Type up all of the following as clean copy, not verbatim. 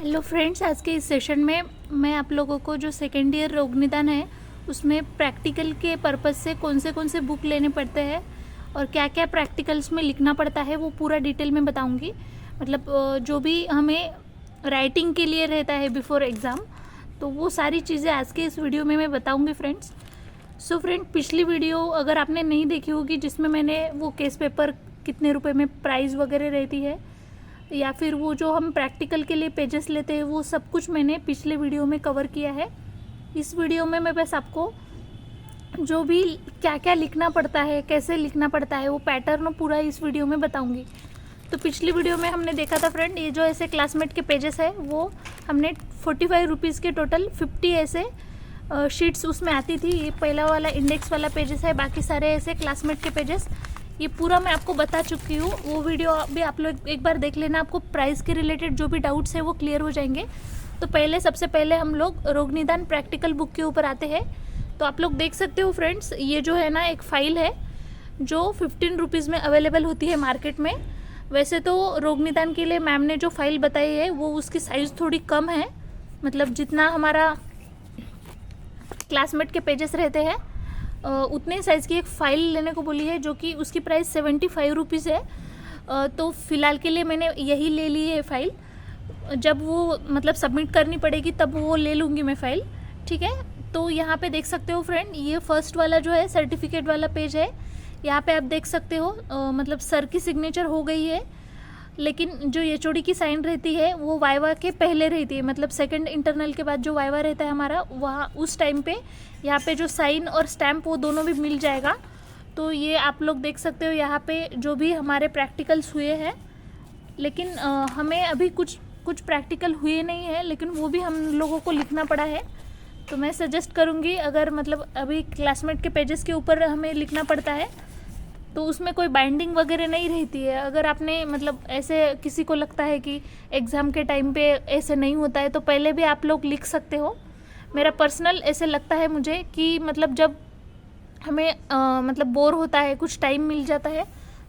Hello friends, आज के इस सेशन में मैं आप लोगों को जो सेकेंड ईयर रोग निदान है उसमें प्रैक्टिकल के पर्पज़ से कौन से बुक लेने पड़ते हैं और क्या क्या प्रैक्टिकल्स में लिखना पड़ता है वो पूरा डिटेल में बताऊंगी। मतलब जो भी हमें राइटिंग के लिए रहता है बिफोर एग्ज़ाम, तो वो सारी चीज़ें आज के इस वीडियो में मैं बताऊँगी फ्रेंड्स। सो फ्रेंड, पिछली वीडियो अगर आपने नहीं देखी होगी जिसमें मैंने वो केस पेपर कितने रुपए में प्राइस वगैरह रहती है या फिर वो जो हम प्रैक्टिकल के लिए पेजेस लेते हैं, वो सब कुछ मैंने पिछले वीडियो में कवर किया है। इस वीडियो में मैं बस आपको जो भी क्या क्या लिखना पड़ता है, कैसे लिखना पड़ता है, वो पैटर्न पूरा इस वीडियो में बताऊंगी। तो पिछली वीडियो में हमने देखा था फ्रेंड, ये जो ऐसे क्लासमेट के पेजेस है वो हमने 45 रुपीज़ के टोटल 50 ऐसे शीट्स उसमें आती थी। ये पहला वाला इंडेक्स वाला पेजेस है, बाकी सारे ऐसे क्लासमेट के पेजेस ये पूरा मैं आपको बता चुकी हूँ। वो वीडियो भी आप लोग एक बार देख लेना, आपको प्राइस के रिलेटेड जो भी डाउट्स है वो क्लियर हो जाएंगे। तो सबसे पहले हम लोग रोग निदान प्रैक्टिकल बुक के ऊपर आते हैं। तो आप लोग देख सकते हो फ्रेंड्स, ये जो है ना एक फ़ाइल है जो 15 रुपीज़ में अवेलेबल होती है मार्केट में। वैसे तो रोग निदान के लिए मैम ने जो फाइल बताई है वो उसकी साइज़ थोड़ी कम है, मतलब जितना हमारा क्लासमेट के पेजेस रहते हैं उतने साइज़ की एक फ़ाइल लेने को बोली है, जो कि उसकी प्राइस 75 रुपीज़ है। तो फ़िलहाल के लिए मैंने यही ले ली है फ़ाइल। जब वो मतलब सबमिट करनी पड़ेगी तब वो ले लूँगी मैं फ़ाइल, ठीक है। तो यहाँ पे देख सकते हो फ्रेंड, ये फर्स्ट वाला जो है सर्टिफिकेट वाला पेज है। यहाँ पे आप देख सकते हो मतलब सर की सिग्नेचर हो गई है, लेकिन जो एचओडी की साइन रहती है वो वाइवा के पहले रहती है। मतलब सेकंड इंटरनल के बाद जो वाइवा रहता है हमारा, वहाँ उस टाइम पे यहाँ पे जो साइन और स्टैम्प वो दोनों भी मिल जाएगा। तो ये आप लोग देख सकते हो यहाँ पे जो भी हमारे प्रैक्टिकल्स हुए हैं, लेकिन हमें अभी कुछ प्रैक्टिकल हुए नहीं है, लेकिन वो भी हम लोगों को लिखना पड़ा है। तो मैं सजेस्ट करूँगी, अगर मतलब अभी क्लासमेट के पेजेस के ऊपर हमें लिखना पड़ता है तो उसमें कोई बाइंडिंग वगैरह नहीं रहती है। अगर आपने मतलब ऐसे किसी को लगता है कि एग्ज़ाम के टाइम पे ऐसे नहीं होता है, तो पहले भी आप लोग लिख सकते हो। मेरा पर्सनल ऐसे लगता है मुझे कि मतलब जब हमें मतलब बोर होता है, कुछ टाइम मिल जाता है,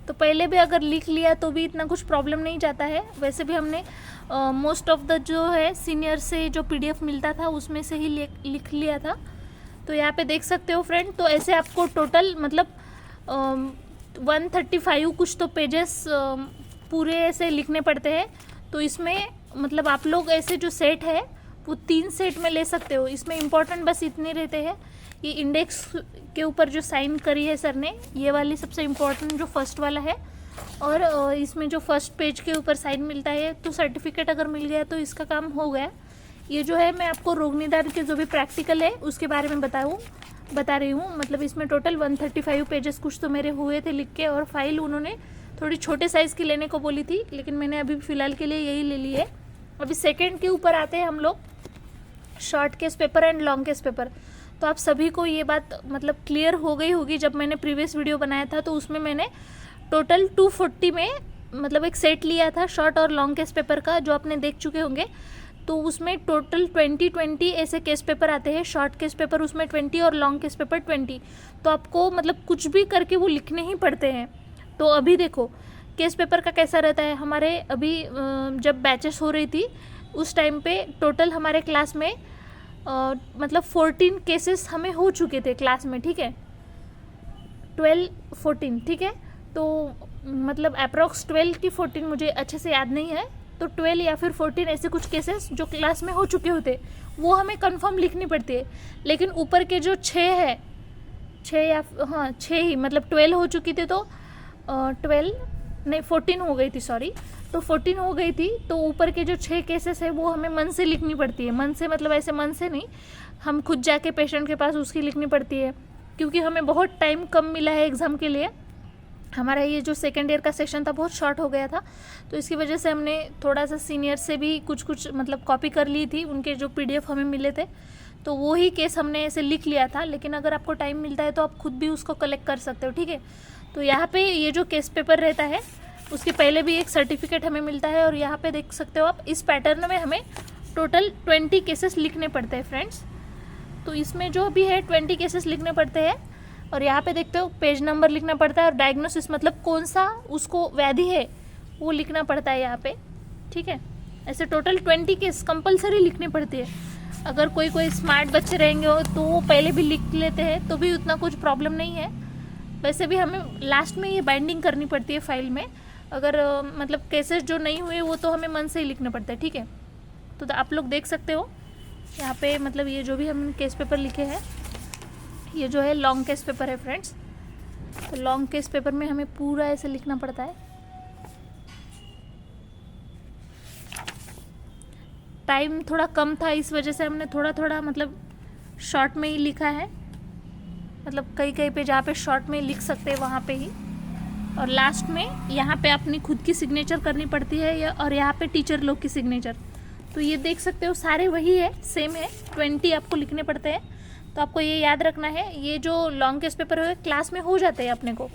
तो पहले भी अगर लिख लिया तो भी इतना कुछ प्रॉब्लम नहीं जाता है। वैसे भी हमने मोस्ट ऑफ द जो है सीनियर से जो पीडीएफ मिलता था उसमें से ही लिख लिया था। तो यहाँ पे देख सकते हो फ्रेंड, तो ऐसे आपको टोटल मतलब 135 कुछ तो पेजेस पूरे ऐसे लिखने पड़ते हैं। तो इसमें मतलब आप लोग ऐसे जो सेट है वो 3 सेट में ले सकते हो। इसमें इम्पोर्टेंट बस इतने रहते हैं, ये इंडेक्स के ऊपर जो साइन करी है सर ने, ये वाली सबसे इम्पोर्टेंट जो फर्स्ट वाला है, और इसमें जो फर्स्ट पेज के ऊपर साइन मिलता है, तो सर्टिफिकेट अगर मिल गया तो इसका काम हो गया। ये जो है मैं आपको रोग निदान के जो भी प्रैक्टिकल है उसके बारे में बता रही हूँ। मतलब इसमें टोटल 135 पेजेस कुछ तो मेरे हुए थे लिख के, और फाइल उन्होंने थोड़ी छोटे साइज़ की लेने को बोली थी, लेकिन मैंने अभी फ़िलहाल के लिए यही ले ली है। अभी सेकंड के ऊपर आते हैं हम लोग, short case paper and long case paper. तो आप सभी को ये बात मतलब क्लियर हो गई होगी। जब मैंने प्रीवियस वीडियो बनाया था तो उसमें मैंने टोटल 240 में मतलब एक सेट लिया था शॉर्ट और लॉन्ग केस पेपर का, जो आपने देख चुके होंगे। तो उसमें टोटल 20 ऐसे केस पेपर आते हैं। शॉर्ट केस पेपर उसमें 20 और लॉन्ग केस पेपर 20। तो आपको मतलब कुछ भी करके वो लिखने ही पड़ते हैं। तो अभी देखो केस पेपर का कैसा रहता है। हमारे अभी जब बैचेस हो रही थी उस टाइम पे टोटल हमारे क्लास में मतलब 14 केसेस हमें हो चुके थे क्लास में, ठीक है। 12-14, ठीक है। तो मतलब अप्रॉक्स 12 की 14 मुझे अच्छे से याद नहीं है, तो 12 या फिर 14 ऐसे कुछ केसेस जो क्लास में हो चुके होते वो हमें कंफर्म लिखनी पड़ती है। लेकिन ऊपर के जो 6 है, 6 ही मतलब 12 हो चुकी थी, तो 14 हो गई थी, सॉरी। तो 14 हो गई थी, तो ऊपर के जो 6 केसेस है वो हमें मन से लिखनी पड़ती है। मन से मतलब ऐसे मन से नहीं, हम खुद जाके पेशेंट के पास उसकी लिखनी पड़ती है, क्योंकि हमें बहुत टाइम कम मिला है एग्ज़ाम के लिए। हमारा ये जो सेकेंड ईयर का सेशन था बहुत शॉर्ट हो गया था, तो इसकी वजह से हमने थोड़ा सा सीनियर से भी कुछ मतलब कॉपी कर ली थी, उनके जो पीडीएफ हमें मिले थे, तो वो ही केस हमने ऐसे लिख लिया था। लेकिन अगर आपको टाइम मिलता है तो आप खुद भी उसको कलेक्ट कर सकते हो, ठीक है। तो यहाँ पे ये जो केस पेपर रहता है उसके पहले भी एक सर्टिफिकेट हमें मिलता है, और यहाँ पे देख सकते हो आप, इस पैटर्न में हमें टोटल 20 केसेस लिखने पड़ते हैं फ्रेंड्स। तो इसमें जो भी है 20 केसेस लिखने पड़ते हैं, और यहाँ पे देखते हो पेज नंबर लिखना पड़ता है, और डायग्नोसिस मतलब कौन सा उसको व्याधि है वो लिखना पड़ता है यहाँ पे, ठीक है। ऐसे टोटल 20 केस कंपलसरी लिखनी पड़ती है। अगर कोई कोई स्मार्ट बच्चे रहेंगे तो वो पहले भी लिख लेते हैं तो भी उतना कुछ प्रॉब्लम नहीं है। वैसे भी हमें लास्ट में ये बाइंडिंग करनी पड़ती है फाइल में। अगर मतलब केसेस जो नहीं हुए वो तो हमें मन से ही लिखना पड़ता है, ठीक है। तो आप लोग देख सकते हो यहाँ पे, मतलब ये जो भी हम केस पेपर लिखे हैं ये जो है लॉन्ग केस पेपर है फ्रेंड्स। तो लॉन्ग केस पेपर में हमें पूरा ऐसे लिखना पड़ता है। टाइम थोड़ा कम था इस वजह से हमने थोड़ा थोड़ा मतलब शॉर्ट में ही लिखा है, मतलब कई कई पे जहाँ पे शॉर्ट में लिख सकते हैं वहाँ पे ही। और लास्ट में यहाँ पे अपनी खुद की सिग्नेचर करनी पड़ती है और यहाँ पे टीचर लोग की सिग्नेचर। तो ये देख सकते हो सारे वही है, सेम है। 20 आपको लिखने पड़ते हैं। तो आपको ये याद रखना है, ये जो लॉन्ग केस पेपर है क्लास में हो जाते हैं अपने को,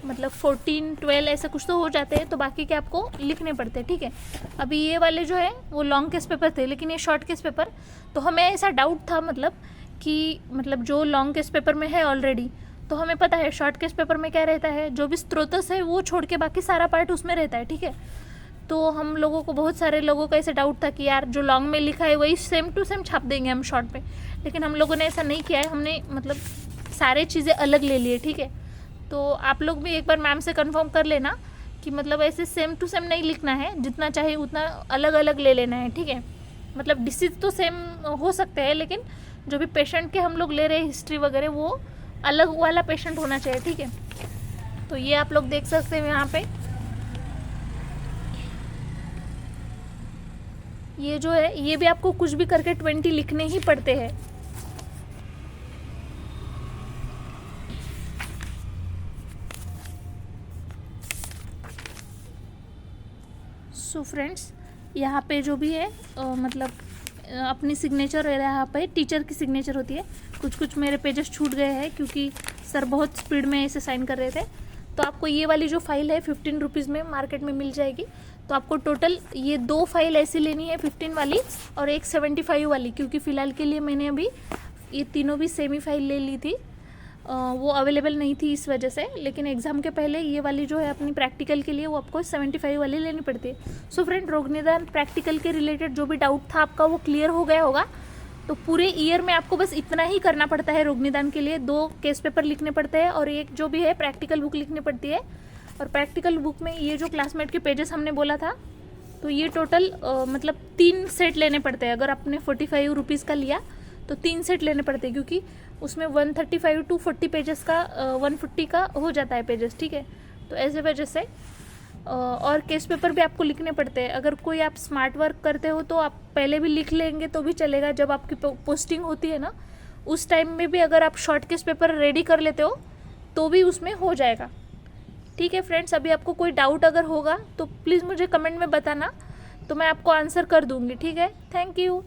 मतलब 14, 12 ऐसे कुछ तो हो जाते हैं, तो बाकी के आपको लिखने पड़ते हैं, ठीक है। अभी ये वाले जो है वो लॉन्ग केस पेपर थे, लेकिन ये शॉर्ट केस पेपर। तो हमें ऐसा डाउट था मतलब कि मतलब जो लॉन्ग केस पेपर में है ऑलरेडी, तो हमें पता है शॉर्ट केस पेपर में क्या रहता है, जो भी स्रोतस है वो छोड़ के बाकी सारा पार्ट उसमें रहता है, ठीक है। तो हम लोगों को, बहुत सारे लोगों का ऐसा डाउट था कि यार जो लॉन्ग में लिखा है वही सेम टू सेम छाप देंगे हम शॉर्ट में, लेकिन हम लोगों ने ऐसा नहीं किया है। हमने मतलब सारे चीज़ें अलग ले लिए, ठीक है। तो आप लोग भी एक बार मैम से कंफर्म कर लेना कि मतलब ऐसे सेम टू सेम नहीं लिखना है, जितना चाहे उतना अलग अलग ले लेना है, ठीक है। मतलब डिसीज तो सेम हो सकते हैं, लेकिन जो भी पेशेंट के हम लोग ले रहे हैं हिस्ट्री वगैरह वो अलग वाला पेशेंट होना चाहिए, ठीक है। तो ये आप लोग देख सकते हो यहाँ पे, ये जो है ये भी आपको कुछ भी करके 20 लिखने ही पड़ते हैं। सो फ्रेंड्स यहाँ पे जो भी है मतलब अपनी सिग्नेचर है, यहाँ पे टीचर की सिग्नेचर होती है। कुछ कुछ मेरे पेजेस छूट गए हैं क्योंकि सर बहुत स्पीड में ऐसे साइन कर रहे थे। तो आपको ये वाली जो फाइल है 15 रुपीज़ में मार्केट में मिल जाएगी। तो आपको टोटल ये 2 फाइल ऐसी लेनी है, 15 वाली और एक 75 वाली, क्योंकि फ़िलहाल के लिए मैंने अभी ये तीनों भी सेमी फाइल ले ली थी, वो अवेलेबल नहीं थी इस वजह से। लेकिन एग्ज़ाम के पहले ये वाली जो है अपनी प्रैक्टिकल के लिए वो आपको 75 वाली लेनी पड़ती है। सो फ्रेंड, रोग निदान प्रैक्टिकल के रिलेटेड जो भी डाउट था आपका वो क्लियर हो गया होगा। तो पूरे ईयर में आपको बस इतना ही करना पड़ता है। रोग निदान के लिए 2 केस पेपर लिखने पड़ते हैं और एक जो भी है प्रैक्टिकल बुक लिखनी पड़ती है। और प्रैक्टिकल बुक में ये जो क्लासमेट के पेजेस हमने बोला था, तो ये टोटल मतलब 3 सेट लेने पड़ते हैं। अगर आपने 45 रुपीज़ का लिया तो 3 सेट लेने पड़ते हैं, क्योंकि उसमें 135 to 40 पेजेस का 150 का हो जाता है पेजेस, ठीक है। तो ऐसे वजह से और केस पेपर भी आपको लिखने पड़ते हैं। अगर कोई आप स्मार्ट वर्क करते हो तो आप पहले भी लिख लेंगे तो भी चलेगा। जब आपकी पोस्टिंग होती है ना, उस टाइम में भी अगर आप शॉर्ट केस पेपर रेडी कर लेते हो तो भी उसमें हो जाएगा, ठीक है फ्रेंड्स। अभी आपको कोई डाउट अगर होगा तो प्लीज़ मुझे कमेंट में बताना, तो मैं आपको आंसर कर दूँगी, ठीक है। Thank you.